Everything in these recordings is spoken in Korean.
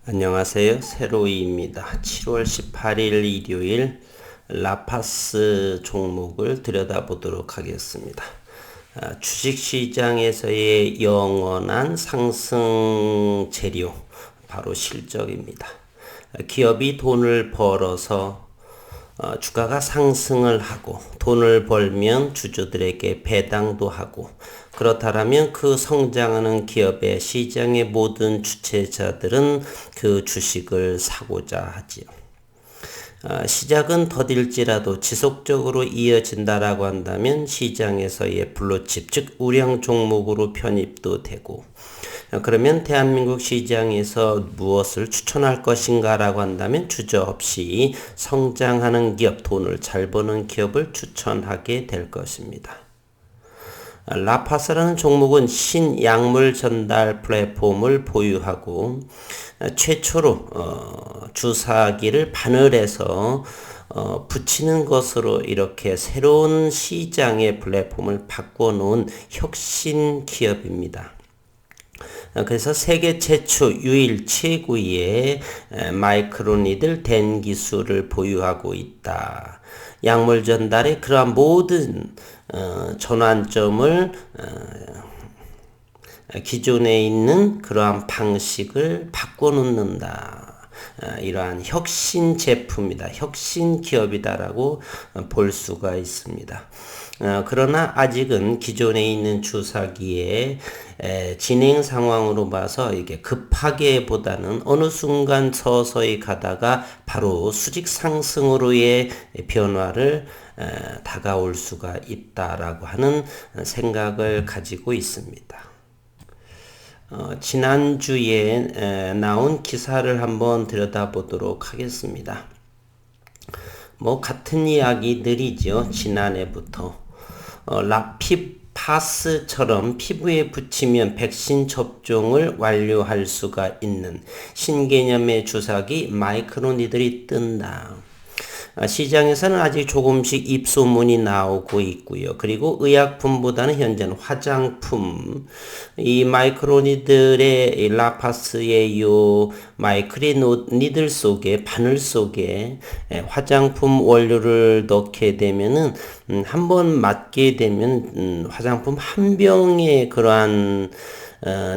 안녕하세요. 세로이입니다. 7월 18일 일요일 라파스 종목을 들여다보도록 하겠습니다. 주식시장에서의 영원한 상승 재료, 바로 실적입니다. 기업이 돈을 벌어서 주가가 상승을 하고 돈을 벌면 주주들에게 배당도 하고, 그렇다면 그 성장하는 기업의 시장의 모든 주체자들은 그 주식을 사고자 하지요. 시작은 더딜지라도 지속적으로 이어진다라고 한다면 시장에서의 블루칩, 즉 우량 종목으로 편입도 되고, 그러면 대한민국 시장에서 무엇을 추천할 것인가 라고 한다면 주저없이 성장하는 기업, 돈을 잘 버는 기업을 추천하게 될 것입니다. 라파스라는 종목은 신약물 전달 플랫폼을 보유하고 최초로 주사기를 바늘에서 붙이는 것으로 이렇게 새로운 시장의 플랫폼을 바꿔놓은 혁신 기업입니다. 그래서 세계 최초 유일 최고의 마이크로니들 댄 기술을 보유하고 있다. 약물 전달의 그러한 모든 전환점을 기존에 있는 그러한 방식을 바꿔놓는다. 이러한 혁신 제품이다. 혁신 기업이다라고 볼 수가 있습니다. 그러나 아직은 기존에 있는 주사기의 진행 상황으로 봐서 이게 급하게보다는 어느 순간 서서히 가다가 바로 수직 상승으로의 변화를 다가올 수가 있다라고 하는 생각을 가지고 있습니다. 지난주에 나온 기사를 한번 들여다보도록 하겠습니다. 같은 이야기들이죠. 지난해부터. 라피파스처럼 피부에 붙이면 백신 접종을 완료할 수가 있는 신개념의 주사기 마이크로니들이 뜬다. 시장에서는 아직 조금씩 입소문이 나오고 있고요. 그리고 의약품보다는 현재는 화장품, 이 마이크로니들의 라파스의 요 마이크로니들 속에, 바늘 속에 화장품 원료를 넣게 되면은 한번 맞게 되면 화장품 한 병에 그러한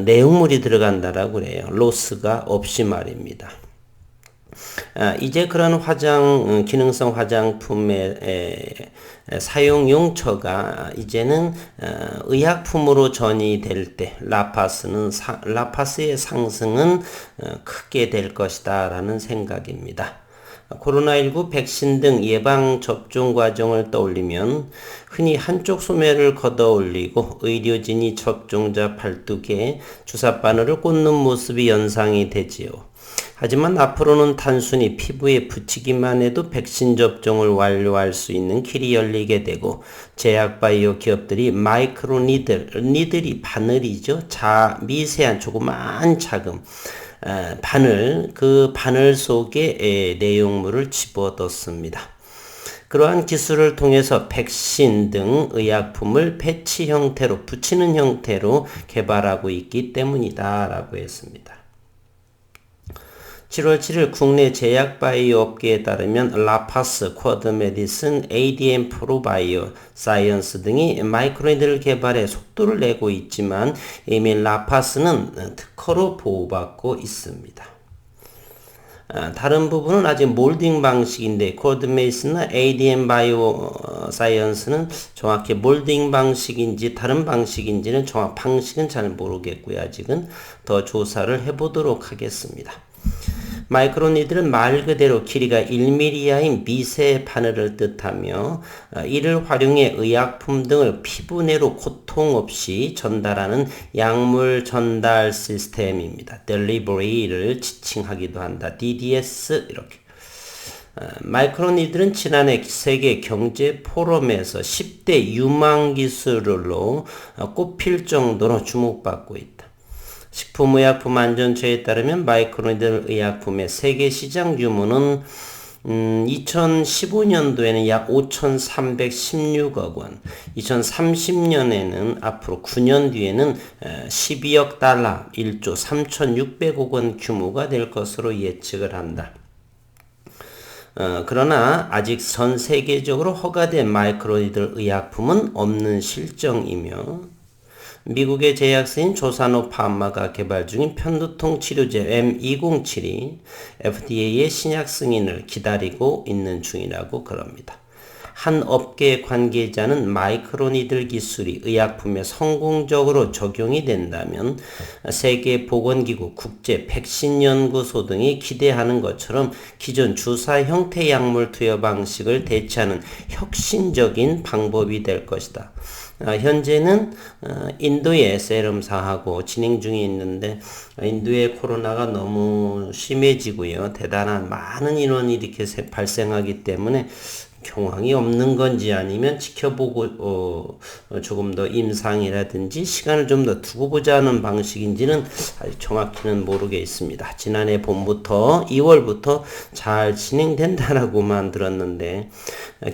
내용물이 들어간다라고 그래요. 로스가 없이 말입니다. 이제 그런 기능성 화장품의 사용 용처가 이제는 의약품으로 전이될 때 라파스의 상승은 크게 될 것이다 라는 생각입니다. 코로나19 백신 등 예방접종 과정을 떠올리면 흔히 한쪽 소매를 걷어 올리고 의료진이 접종자 팔뚝에 주사바늘을 꽂는 모습이 연상이 되지요. 하지만 앞으로는 단순히 피부에 붙이기만 해도 백신 접종을 완료할 수 있는 길이 열리게 되고, 제약바이오 기업들이 니들이 바늘이죠. 미세한 조그만 자금 그 바늘 속에 내용물을 집어넣습니다. 그러한 기술을 통해서 백신 등 의약품을 패치 형태로, 붙이는 형태로 개발하고 있기 때문이다 라고 했습니다. 7월 7일 국내 제약바이오 업계에 따르면 라파스, 쿼드메디슨, ADM 프로바이오 사이언스 등이 마이크로니들을 개발해 속도를 내고 있지만 이미 라파스는 특허로 보호받고 있습니다. 다른 부분은 아직 몰딩 방식인데 쿼드메이슨이나 ADM 바이오 사이언스는 정확히 몰딩 방식인지 다른 방식인지는 방식은 잘 모르겠고요. 아직은 더 조사를 해보도록 하겠습니다. 마이크로니들은 말 그대로 길이가 1mm 이하인 미세 바늘을 뜻하며 이를 활용해 의약품 등을 피부 내로 고통 없이 전달하는 약물 전달 시스템입니다. 델리버리를 지칭하기도 한다. DDS 이렇게. 마이크로니들은 지난해 세계 경제 포럼에서 10대 유망 기술로 꼽힐 정도로 주목받고 있다. 식품의약품안전처에 따르면 마이크로니들 의약품의 세계 시장 규모는 2015년도에는 약 5,316억 원, 2030년에는 앞으로 9년 뒤에는 12억 달러, 1조 3,600억 원 규모가 될 것으로 예측을 한다. 그러나 아직 전 세계적으로 허가된 마이크로니들 의약품은 없는 실정이며 미국의 제약사인 조사노 파마가 개발 중인 편두통 치료제 M207이 FDA의 신약 승인을 기다리고 있는 중이라고 그럽니다. 한 업계 관계자는 마이크로니들 기술이 의약품에 성공적으로 적용이 된다면 세계보건기구, 국제백신연구소 등이 기대하는 것처럼 기존 주사 형태 약물 투여 방식을 대체하는 혁신적인 방법이 될 것이다. 현재는 인도의 세럼사하고 진행 중에 있는데 인도의 코로나가 너무 심해지고요. 대단한 많은 인원이 이렇게 발생하기 때문에 경황이 없는 건지 아니면 지켜보고 조금 더 임상이라든지 시간을 좀 더 두고 보자는 방식인지는 아직 정확히는 모르겠습니다. 지난해 봄부터 2월부터 잘 진행된다라고만 들었는데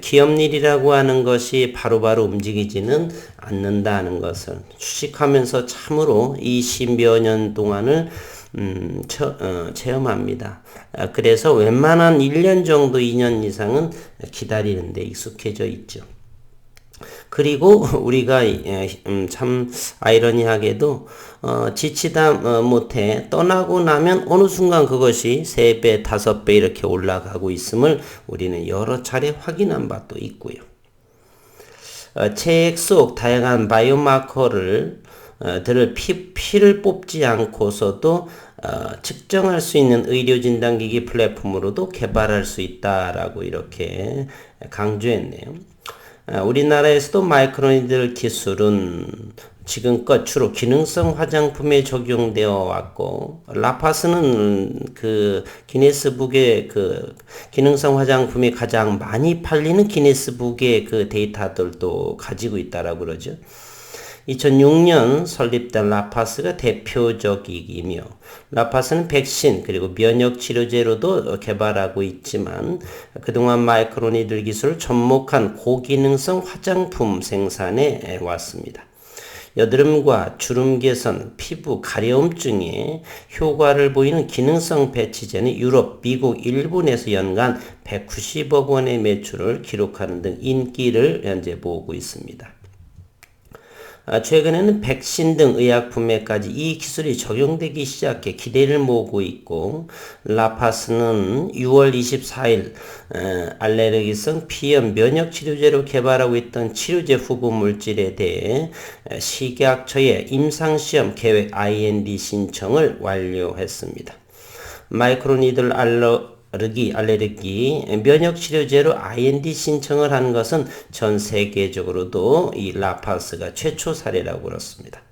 기업일이라고 하는 것이 바로바로 움직이지는 않는다는 것을 주식하면서 참으로 20여 년 동안을 체험합니다. 그래서 웬만한 1년 정도 2년 이상은 기다리는데 익숙해져 있죠. 그리고 우리가 참 아이러니하게도 지치다 못해 떠나고 나면 어느 순간 그것이 3배, 5배 이렇게 올라가고 있음을 우리는 여러 차례 확인한 바도 있고요. 체액 속 다양한 바이오마커를 피를 뽑지 않고서도 측정할 수 있는 의료진단기기 플랫폼으로도 개발할 수 있다라고 이렇게 강조했네요. 우리나라에서도 마이크로니들 기술은 지금껏 주로 기능성 화장품에 적용되어 왔고 라파스는 그 기네스북의 그 기능성 화장품이 가장 많이 팔리는 기네스북의 그 데이터들도 가지고 있다라고 그러죠. 2006년 설립된 라파스가 대표적이며 라파스는 백신 그리고 면역 치료제로도 개발하고 있지만 그동안 마이크로니들 기술을 접목한 고기능성 화장품 생산해 왔습니다. 여드름과 주름 개선, 피부 가려움증에 효과를 보이는 기능성 배치제는 유럽, 미국, 일본에서 연간 190억 원의 매출을 기록하는 등 인기를 현재 보고 있습니다. 최근에는 백신 등 의약품에까지 이 기술이 적용되기 시작해 기대를 모으고 있고 라파스는 6월 24일 알레르기성 피염 면역치료제로 개발하고 있던 치료제 후보 물질에 대해 식약처에 임상시험 계획 IND 신청을 완료했습니다. 마이크로니들 알레르기 면역치료제로 IND 신청을 한 것은 전 세계적으로도 이 라파스가 최초 사례라고 그렇습니다.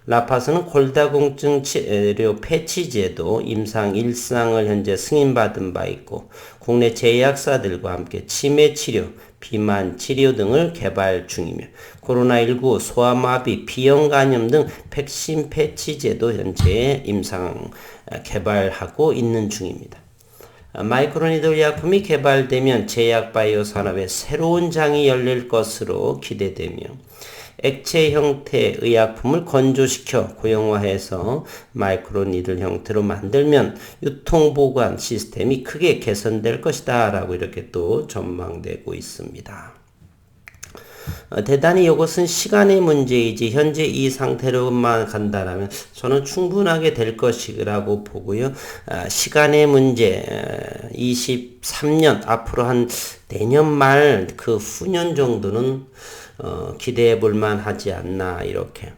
라파스는 골다공증 치료 패치제도 임상 1상을 현재 승인받은 바 있고 국내 제약사들과 함께 치매 치료, 비만 치료 등을 개발 중이며 코로나19, 소아마비, 비형 간염 등 백신 패치제도 현재 임상 개발하고 있는 중입니다. 마이크로니들 의약품이 개발되면 제약바이오 산업에 새로운 장이 열릴 것으로 기대되며 액체 형태의 의약품을 건조시켜 고형화해서 마이크로니들 형태로 만들면 유통보관 시스템이 크게 개선될 것이다 라고 이렇게 또 전망되고 있습니다. 대단히 이것은 시간의 문제이지 현재 이 상태로만 간다라면 저는 충분하게 될 것이라고 보고요. 시간의 문제 23년 앞으로 한 내년 말 그 후년 정도는 기대해 볼 만하지 않나 이렇게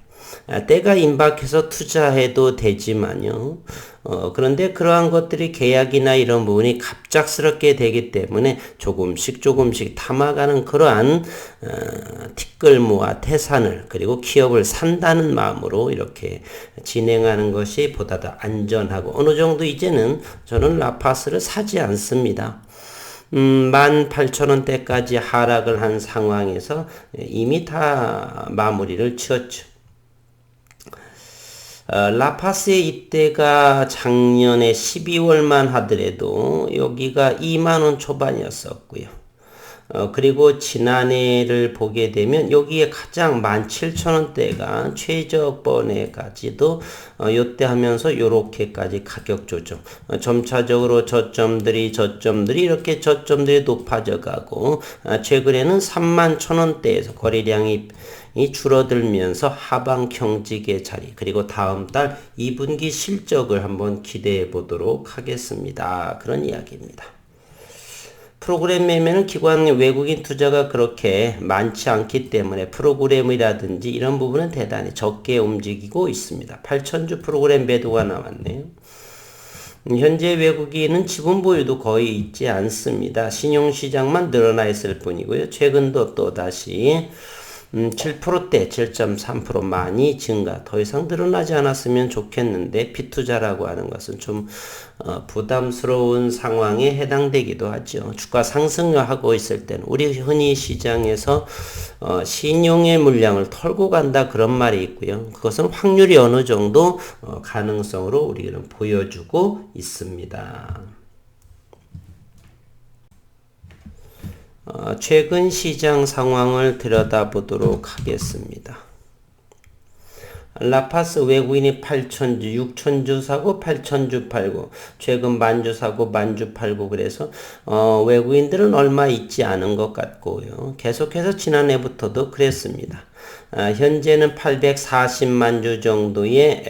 때가 임박해서 투자해도 되지만요. 그런데 그러한 것들이 계약이나 이런 부분이 갑작스럽게 되기 때문에 조금씩 탐아가는 그러한 티끌모아 태산을 그리고 기업을 산다는 마음으로 이렇게 진행하는 것이 보다 더 안전하고 어느 정도 이제는 저는 라파스를 사지 않습니다. 18,000원대까지 하락을 한 상황에서 이미 다 마무리를 지었죠. 라파스의 입대가 작년에 12월만 하더라도 여기가 2만원 초반이었었고요. 그리고 지난해를 보게 되면 여기에 가장 17,000원대가 최저번에까지도 요때 하면서 요렇게까지 가격 조정, 점차적으로 저점들이 이렇게 저점들이 높아져 가고 최근에는 31,000원대에서 거래량이 줄어들면서 하방 경직의 자리, 그리고 다음 달 2분기 실적을 한번 기대해 보도록 하겠습니다. 그런 이야기입니다. 프로그램 매매는 기관 외국인 투자가 그렇게 많지 않기 때문에 프로그램이라든지 이런 부분은 대단히 적게 움직이고 있습니다. 8,000주 프로그램 매도가 나왔네요. 현재 외국인은 지분 보유도 거의 있지 않습니다. 신용시장만 늘어나 있을 뿐이고요. 최근도 또다시 7%대 7.3% 많이 증가, 더 이상 늘어나지 않았으면 좋겠는데 피투자라고 하는 것은 좀 부담스러운 상황에 해당되기도 하죠. 주가 상승하고 있을 때는 우리 흔히 시장에서 신용의 물량을 털고 간다 그런 말이 있고요. 그것은 확률이 어느 정도 가능성으로 우리는 보여주고 있습니다. 최근 시장 상황을 들여다보도록 하겠습니다. 라파스 외국인이 8,000주, 6,000주 사고 8,000주 팔고, 최근 10,000주 사고 10,000주 팔고, 그래서 외국인들은 얼마 있지 않은 것 같고요. 계속해서 지난해부터도 그랬습니다. 현재는 840만 주 정도의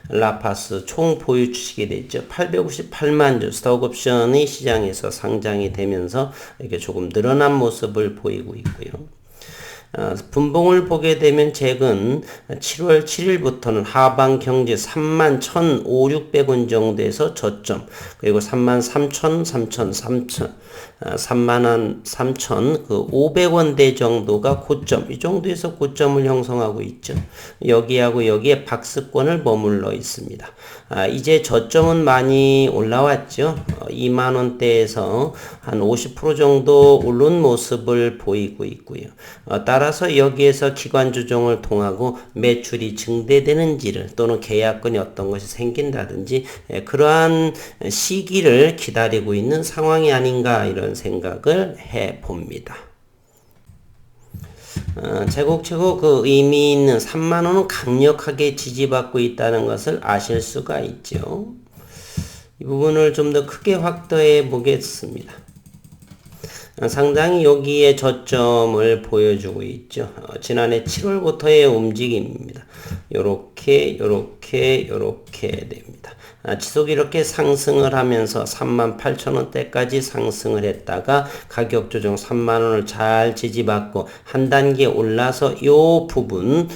라파스 총 보유 주식이 됐죠. 858만 주 스톡옵션이 시장에서 상장이 되면서 이렇게 조금 늘어난 모습을 보이고 있고요. 분봉을 보게 되면 최근 7월 7일부터는 하방 경제 31,500원 정도에서 저점, 그리고 33,500원대 정도가 고점, 이 정도에서 고점을 형성하고 있죠. 여기에 박스권을 머물러 있습니다. 이제 저점은 많이 올라왔죠. 2만원대에서 한 50% 정도 오른 모습을 보이고 있고요. 따라서 여기에서 기관 조정을 통하고 매출이 증대되는지를, 또는 계약권이 어떤 것이 생긴다든지 그러한 시기를 기다리고 있는 상황이 아닌가, 이런 생각을 해 봅니다. 제곡 그 의미 있는 3만원은 강력하게 지지받고 있다는 것을 아실 수가 있죠. 이 부분을 좀 더 크게 확대해 보겠습니다. 상당히 여기에 저점을 보여주고 있죠. 지난해 7월부터의 움직임입니다. 요렇게 됩니다. 지속 이렇게 상승을 하면서 38,000원대까지 상승을 했다가 가격 조정 3만원을 잘 지지받고 한 단계 올라서 요 부분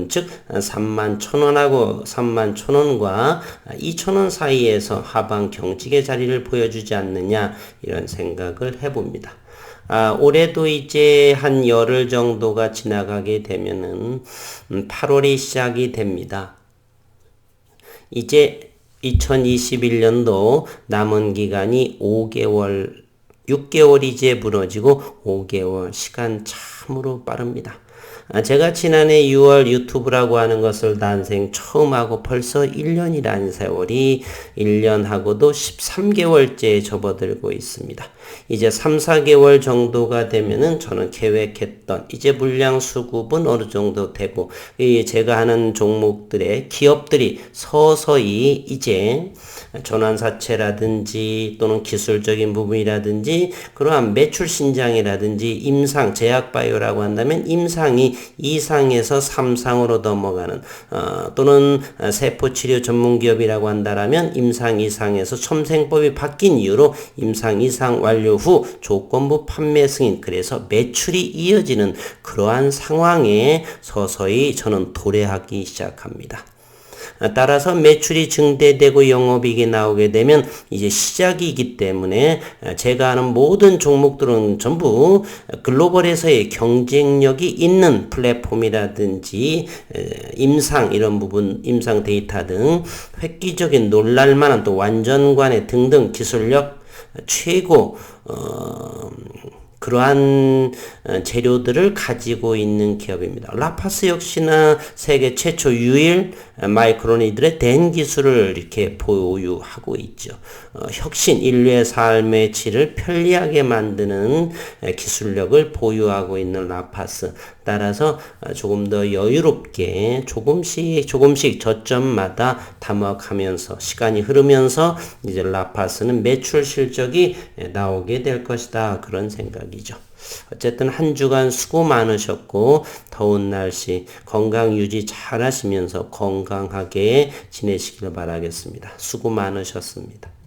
즉 31,000원하고 31,000원과 2,000원 사이에서 하방 경직의 자리를 보여주지 않느냐, 이런 생각을 해봅니다. 올해도 이제 한 열흘 정도가 지나가게 되면은 8월이 시작이 됩니다. 이제 2021년도 남은 기간이 6개월 이제 무너지고 5개월, 시간 참으로 빠릅니다. 제가 지난해 6월 유튜브라고 하는 것을 난생 처음 하고 벌써 1년이라는 세월이 1년하고도 13개월째 접어들고 있습니다. 이제 3, 4개월 정도가 되면은 저는 계획했던 이제 물량 수급은 어느 정도 되고, 제가 하는 종목들의 기업들이 서서히 이제 전환사채라든지 또는 기술적인 부분이라든지 그러한 매출 신장이라든지 임상, 제약바이오라고 한다면 임상이 2상에서 3상으로 넘어가는, 또는 세포치료 전문기업이라고 한다면 임상 2상에서 첨생법이 바뀐 이유로 임상 2상 완료 후 조건부 판매 승인, 그래서 매출이 이어지는 그러한 상황에 서서히 저는 도래하기 시작합니다. 따라서 매출이 증대되고 영업이익이 나오게 되면 이제 시작이기 때문에 제가 하는 모든 종목들은 전부 글로벌에서의 경쟁력이 있는 플랫폼이라든지 임상 이런 부분, 임상 데이터 등 획기적인 놀랄만한 또 완전관해 등등 기술력 최고 그러한 재료들을 가지고 있는 기업입니다. 라파스 역시나 세계 최초 유일 마이크로니들의 댄 기술을 이렇게 보유하고 있죠. 혁신, 인류의 삶의 질을 편리하게 만드는 기술력을 보유하고 있는 라파스. 따라서 조금 더 여유롭게 조금씩 저점마다 탐험하면서 시간이 흐르면서 이제 라파스는 매출 실적이 나오게 될 것이다. 그런 생각이죠. 어쨌든 한 주간 수고 많으셨고 더운 날씨 건강 유지 잘 하시면서 건강하게 지내시길 바라겠습니다. 수고 많으셨습니다.